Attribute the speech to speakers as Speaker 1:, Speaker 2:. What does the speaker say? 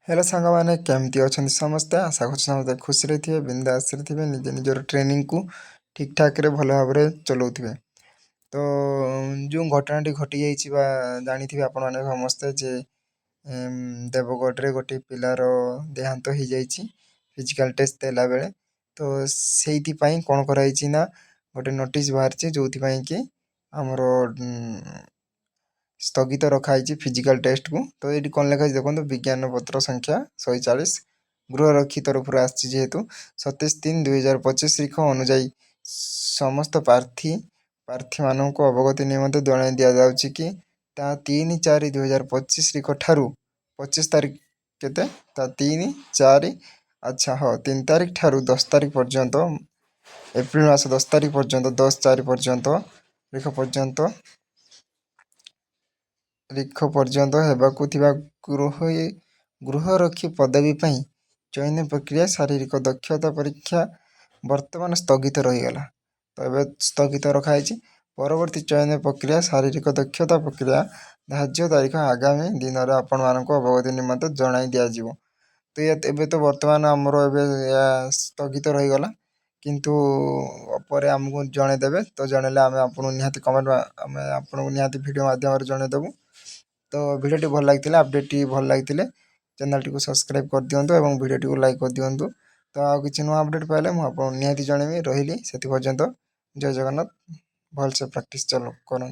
Speaker 1: Hello सांगमाने केमती अच्छा समस्ते आशा कर समस्ते खुशी रे थे बिंदास रे थे निज निजर ट्रेनिंग को ठीक ठाक रे भल भाव चलाउे। तो जो घटनाटी घटी जानी आपण मैंने समस्ते जे देवगढ़ गोटे पिलार देहांत हो जाइए फिजिकल टेस्ट देला बेले। तो से कौन कराई ना गोटे नोटिस बाहर जो कि आमर स्थगित रखाई फिजिकल टेस्ट को। तो ये कौन लिखाई देखो विज्ञान पत्र संख्या 140 गृहरक्षी तरफ आसतु 27/3/2025 तारीख अनुजाई समस्त प्रार्थी मान अवगति निमंते जन दि जाऊँगी कि 3/4/2025 तारीख ठारू 25 तारीख केते 3/4 अच्छा हाँ 3 तारीख ठारू 10 तारीख पर्यंत एप्रिल मास 10 तारीख पर्यंत 10/4 पर्यंत तारीख पर्यंत हेबाकु थिबा गृहरक्षी पदवी पई चयन प्रक्रिया शारीरिक दक्षता परीक्षा वर्तमान स्थगित रहीगला। तो ये स्थगित रखाई परवर्ती चयन प्रक्रिया शारीरिक दक्षता प्रक्रिया धार्य तारीख आगामी दिन में आपण मान अवगति निमंते जन दिज्व। तो ये तो वर्तमान आमर स्थगित रहीगला किंतु पर आमको जनईदेवे। तो जनइले आम आपको निहाती कमेंट आम आपको निहाती वीडियो माध्यम जनईदेवु। तो वीडियो भल लगी अपडेट भल लगी चैनल टी सब्सक्राइब कर दिंतु और वीडियो टी लाइक कर दिंतु। तो आ कि नुआ अपडेट पाइले मुझे निहाती जनइबी रही से पर्यंत जय जगन्नाथ भलसे प्राक्ट चलो करूँ।